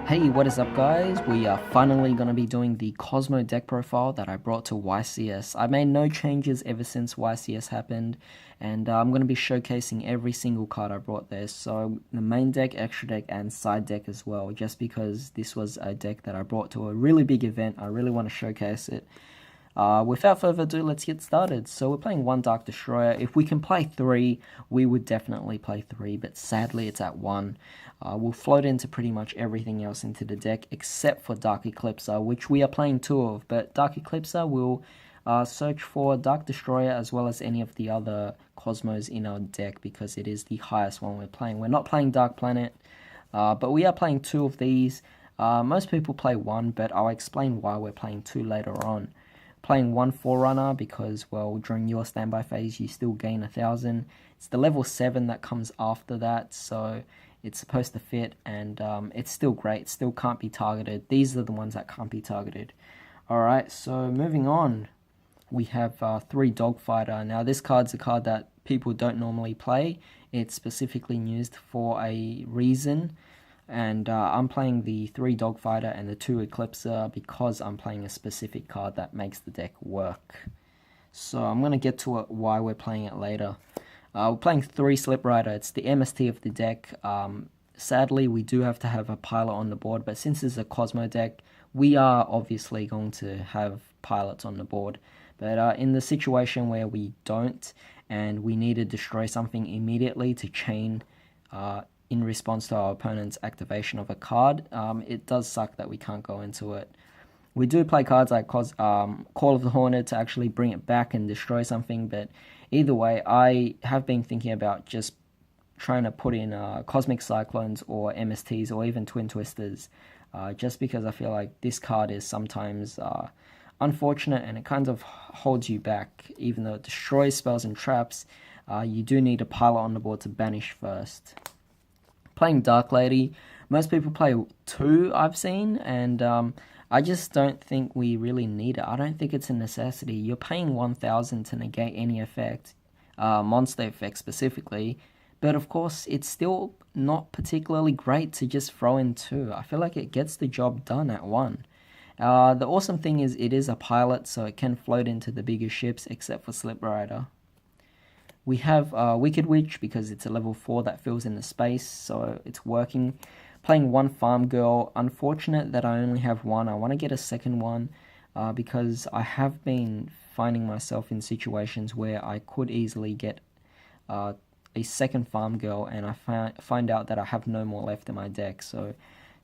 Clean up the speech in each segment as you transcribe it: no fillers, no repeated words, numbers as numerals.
Hey, what is up guys? We are finally going to be doing the Kozmo deck profile that I brought to YCS. I made no changes ever since YCS happened, and I'm going to be showcasing every single card I brought there. So the main deck, extra deck, and side deck as well, just because this was a deck that I brought to a really big event. I really want to showcase it. Without further ado, let's get started. So we're playing one Dark Destroyer. If we can play 3, we would definitely play 3, but sadly it's at 1. We'll float into pretty much everything else into the deck, except for Dark Eclipser, which we are playing 2 of, but Dark Eclipser will search for Dark Destroyer as well as any of the other Kozmos in our deck, because it is the highest one we're playing. We're not playing Dark Planet, but we are playing 2 of these. Most people play 1, but I'll explain why we're playing 2 later on. Playing 1 Forerunner because, well, during your standby phase you still gain 1,000. It's the level 7 that comes after that, so it's supposed to fit, and it's still great. It still can't be targeted. These are the ones that can't be targeted. Alright, so moving on, we have 3 Dogfighter. Now this card's a card that people don't normally play. It's specifically used for a reason. And I'm playing the 3 Dogfighter and the 2 Eclipser because I'm playing a specific card that makes the deck work. So I'm going to get to it, why we're playing it later. We're playing 3 Slip Rider. It's the MST of the deck. Sadly, we do have to have a pilot on the board, but since it's a Kozmo deck, we are obviously going to have pilots on the board. But in the situation where we don't, and we need to destroy something immediately to chain in response to our opponent's activation of a card, it does suck that we can't go into it. We do play cards like Call of the Hornet to actually bring it back and destroy something, but either way, I have been thinking about just trying to put in Cosmic Cyclones or MSTs or even Twin Twisters, just because I feel like this card is sometimes unfortunate and it kind of holds you back. Even though it destroys spells and traps, you do need a pilot on the board to banish first. Playing Dark Lady, most people play 2, I've seen, and I just don't think we really need it. I don't think it's a necessity. You're paying 1,000 to negate any effect, monster effect specifically, but of course it's still not particularly great to just throw in 2. I feel like it gets the job done at 1. The awesome thing is it is a pilot, so it can float into the bigger ships except for Slip Rider. We have Wicked Witch because it's a level 4 that fills in the space, so it's working. Playing 1 Farm Girl. Unfortunate that I only have 1. I want to get a second one because I have been finding myself in situations where I could easily get a second Farm Girl, and I find out that I have no more left in my deck. So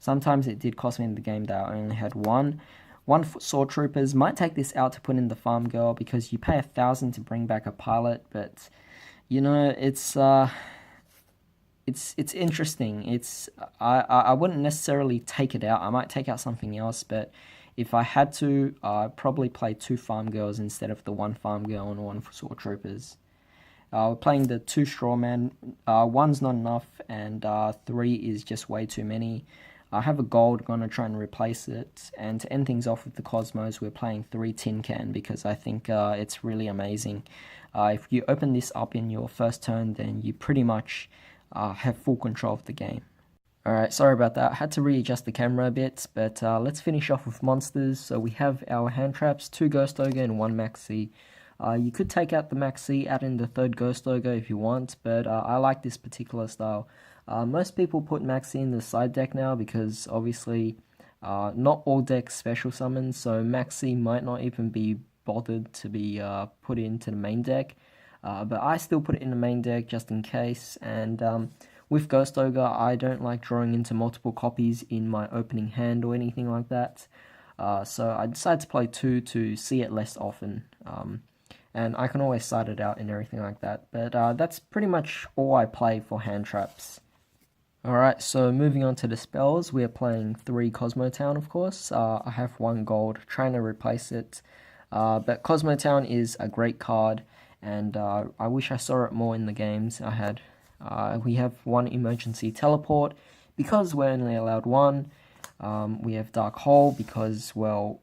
sometimes it did cost me in the game that I only had 1. 1 Sword Troopers. Might take this out to put in the Farm Girl because you pay 1,000 to bring back a pilot, but you know, it's interesting. I wouldn't necessarily take it out. I might take out something else, but if I had to, I'd probably play 2 Farm Girls instead of the 1 Farm Girl and 1 Sword Troopers. We're playing the 2 Strawman. 1's not enough, and 3 is just way too many. I have a gold, going to try and replace it. And to end things off with the Cosmos, we're playing 3 Tin Can because I think it's really amazing. If you open this up in your first turn, then you pretty much have full control of the game. Alright, sorry about that. I had to readjust the camera a bit, but let's finish off with monsters. So we have our hand traps, 2 Ghost Ogre and 1 Maxi. You could take out the Maxi, add in the 3rd Ghost Ogre if you want, but I like this particular style. Most people put Maxi in the side deck now because obviously not all decks special summon, so Maxi might not even be bothered to be put into the main deck, but I still put it in the main deck just in case. And with Ghost Ogre, I don't like drawing into multiple copies in my opening hand or anything like that, so I decided to play 2 to see it less often, and I can always side it out and everything like that. But that's pretty much all I play for hand traps. Alright, so moving on to the spells, we are playing 3 Kozmo Town, of course. I have 1 gold, trying to replace it. But Kozmo Town is a great card, and I wish I saw it more in the games. We have 1 emergency teleport because we're only allowed 1. We have Dark Hole because, well,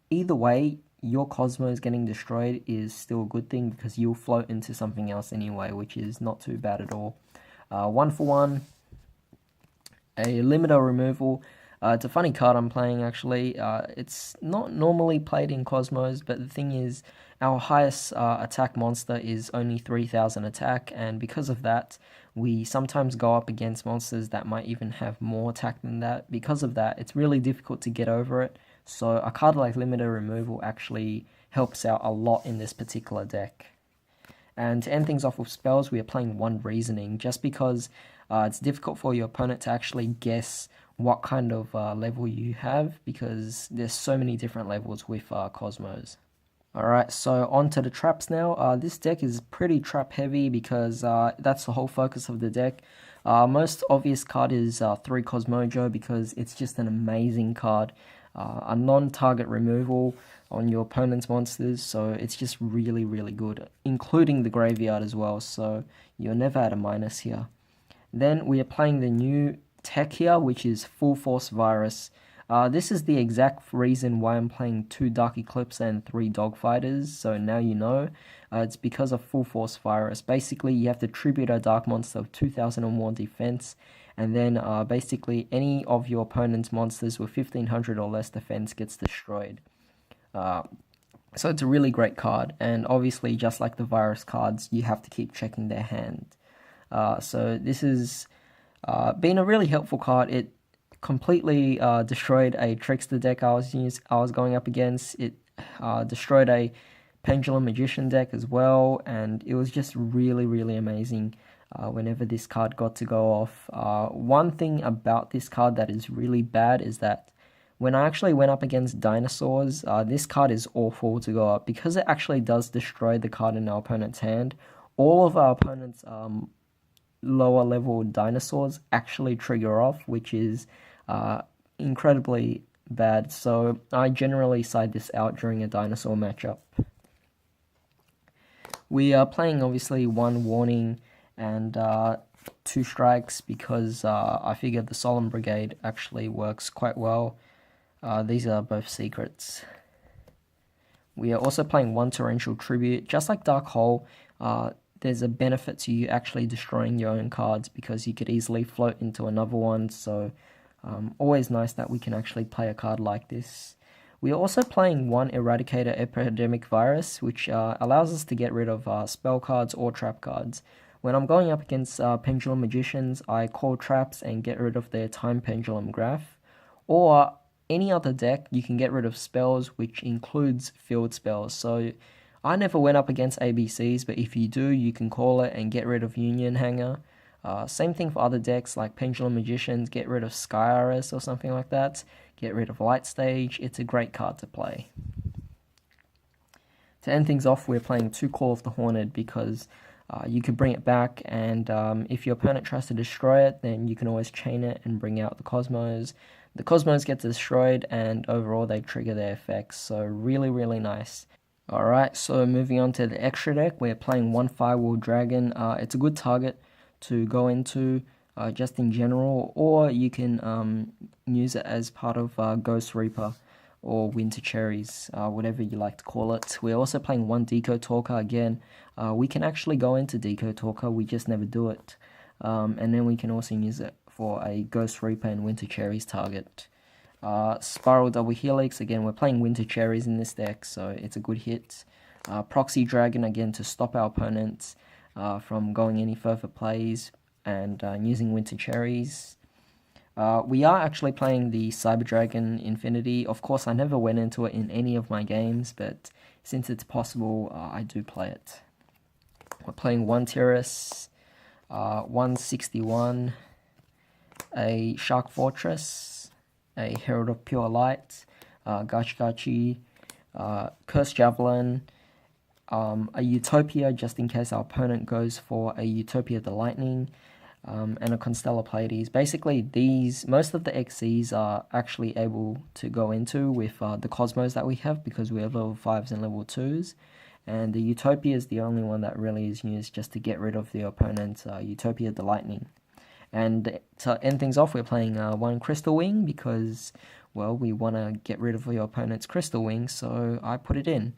either way, your Cosmos getting destroyed is still a good thing because you'll float into something else anyway, which is not too bad at all. 1 for 1. A limiter removal. It's a funny card I'm playing actually. It's not normally played in Cosmos, but the thing is, our highest attack monster is only 3000 attack, and because of that, we sometimes go up against monsters that might even have more attack than that. Because of that, it's really difficult to get over it. So a card like Limited Removal actually helps out a lot in this particular deck. And to end things off with spells, we are playing one Reasoning, just because it's difficult for your opponent to actually guess what kind of level you have, because there's so many different levels with Cosmos. Alright, so on to the traps now. This deck is pretty trap heavy because that's the whole focus of the deck. Most obvious card is 3 Kozmo because it's just an amazing card. A non-target removal on your opponent's monsters, so it's just really, really good, including the graveyard as well, so you're never at a minus here. Then we are playing the new tech here, which is Full Force Virus. This is the exact reason why I'm playing 2 Dark Eclipse and 3 Dogfighters, so now you know. It's because of Full Force Virus. Basically, you have to tribute a Dark Monster of 2000 or more defense, and then basically any of your opponent's monsters with 1500 or less defense gets destroyed. So it's a really great card, and obviously just like the Virus cards, you have to keep checking their hand. So this has been a really helpful card. It completely destroyed a Trickster deck I was going up against. It destroyed a Pendulum Magician deck as well, and it was just really, really amazing whenever this card got to go off. One thing about this card that is really bad is that when I actually went up against dinosaurs, this card is awful to go up because it actually does destroy the card in our opponent's hand. All of our opponent's lower level dinosaurs actually trigger off, which is incredibly bad. So I generally side this out during a dinosaur matchup. We are playing obviously 1 Warning and 2 Strikes because I figured the Solemn Brigade actually works quite well. These are both secrets. We are also playing 1 Torrential Tribute. Just like Dark Hole, there's a benefit to you actually destroying your own cards because you could easily float into another one, so always nice that we can actually play a card like this. We are also playing 1 Eradicator Epidemic Virus, which allows us to get rid of spell cards or trap cards. When I'm going up against Pendulum Magicians, I call traps and get rid of their Time Pendulum Graph. Or any other deck, you can get rid of spells, which includes field spells. So I never went up against ABCs, but if you do, you can call it and get rid of Union Hanger. Same thing for other decks like Pendulum Magicians, get rid of Skyris or something like that. Get rid of Light Stage. It's a great card to play. To end things off, we're playing 2 Call of the Haunted because you can bring it back, and if your opponent tries to destroy it, then you can always chain it and bring out the Cosmos. The Cosmos get destroyed, and overall they trigger their effects, so really, really nice. Alright, so moving on to the extra deck, we're playing 1 Firewall Dragon. It's a good target to go into just in general, or you can use it as part of Ghost Reaper or Winter Cherries, whatever you like to call it. We're also playing 1 Deco Talker again. We can actually go into Deco Talker, we just never do it. And then we can also use it for a Ghost Reaper and Winter Cherries target. Spiral Double Helix, again we're playing Winter Cherries in this deck, so it's a good hit. Proxy Dragon, again to stop our opponents from going any further plays, and using Winter Cherries. We are actually playing the Cyber Dragon Infinity. Of course, I never went into it in any of my games, but since it's possible, I do play it. We're playing 1 Terrace, 161, a Shark Fortress, a Herald of Pure Light, Gachi Gachi, Curse Javelin, a Utopia, just in case our opponent goes for a Utopia the Lightning, and a Constellar Pleiades. Basically, most of the XCs are actually able to go into with the Cosmos that we have, because we have level 5s and level 2s, and the Utopia is the only one that really is used just to get rid of the opponent's Utopia the Lightning. And to end things off, we're playing 1 Crystal Wing because, well, we want to get rid of your opponent's Crystal Wing, so I put it in.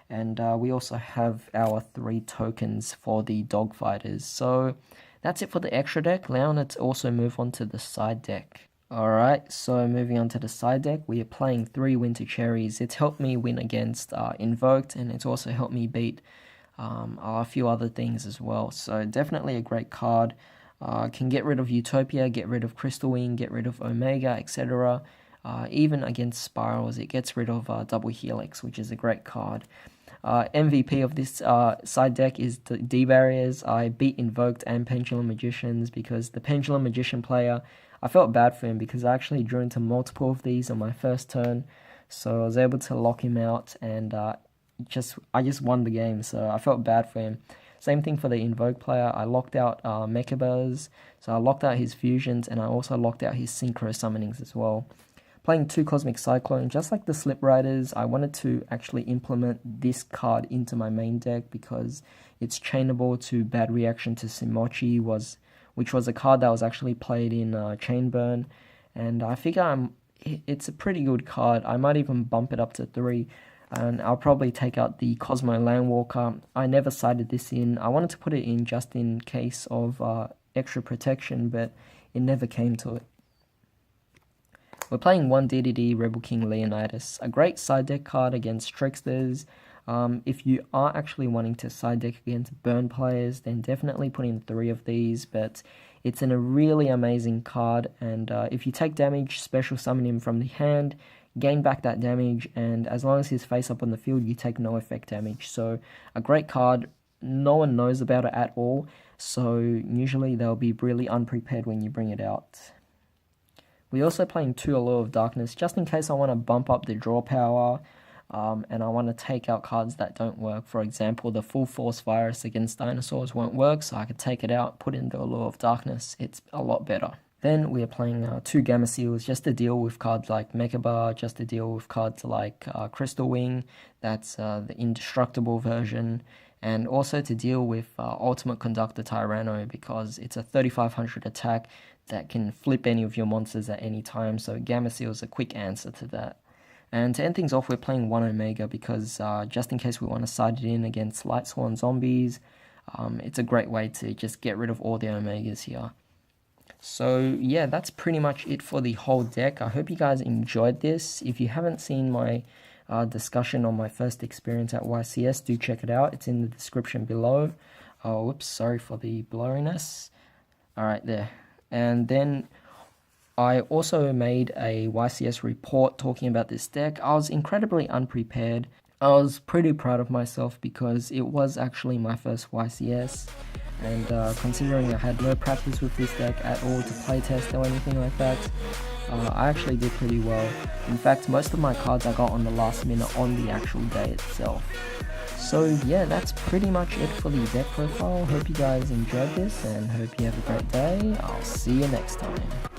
And we also have our 3 tokens for the Dogfighters. So that's it for the extra deck. Now let's also move on to the side deck. Alright, so moving on to the side deck, we are playing 3 Winter Cherries. It's helped me win against Invoked, and it's also helped me beat a few other things as well. So definitely a great card. Can get rid of Utopia, get rid of Crystal Wing, get rid of Omega, etc. Even against Spirals, it gets rid of Double Helix, which is a great card. MVP of this side deck is the D-Barriers. I beat Invoked and Pendulum Magicians because the Pendulum Magician player, I felt bad for him because I actually drew into multiple of these on my first turn, so I was able to lock him out, and I just won the game, so I felt bad for him. Same thing for the Invoke player. I locked out Mechabuzz, so I locked out his fusions, and I also locked out his Synchro summonings as well. Playing 2 Cosmic Cyclone, just like the Slip Riders, I wanted to actually implement this card into my main deck because it's chainable to Bad Reaction to Simochi, which was a card that was actually played in Chainburn, and I figure it's a pretty good card. I might even bump it up to 3, and I'll probably take out the Kozmo Landwalker. I never sided this in. I wanted to put it in just in case of extra protection, but it never came to it. We're playing 1 DDD Rebel King Leonidas, a great side deck card against Tricksters. If you are actually wanting to side deck against burn players, then definitely put in 3 of these, but it's a really amazing card, and if you take damage, special summon him from the hand, gain back that damage, and as long as he's face up on the field, you take no effect damage. So a great card, no one knows about it at all, so usually they'll be really unprepared when you bring it out. We're also playing 2 Allure of Darkness, just in case I want to bump up the draw power, and I want to take out cards that don't work. For example, the Full Force Virus against Dinosaurs won't work, so I could take it out, put in the Allure of Darkness. It's a lot better. Then we are playing 2 Gamma Seals just to deal with cards like Mechabar, just to deal with cards like Crystal Wing, that's the indestructible version, and also to deal with Ultimate Conductor Tyranno because it's a 3500 attack that can flip any of your monsters at any time, so Gamma Seal is a quick answer to that. And to end things off, we're playing 1 Omega because just in case we want to side it in against Light Sworn Zombies, it's a great way to just get rid of all the Omegas here. So yeah, that's pretty much it for the whole deck. I hope you guys enjoyed this. If you haven't seen my discussion on my first experience at YCS, do check it out. It's in the description below. Oh, whoops, sorry for the blurriness. Alright, there. And then I also made a YCS report talking about this deck. I was incredibly unprepared. I was pretty proud of myself because it was actually my first YCS, and considering I had no practice with this deck at all to playtest or anything like that, I actually did pretty well. In fact, most of my cards I got on the last minute on the actual day itself. So yeah, that's pretty much it for the deck profile. Hope you guys enjoyed this and hope you have a great day. I'll see you next time.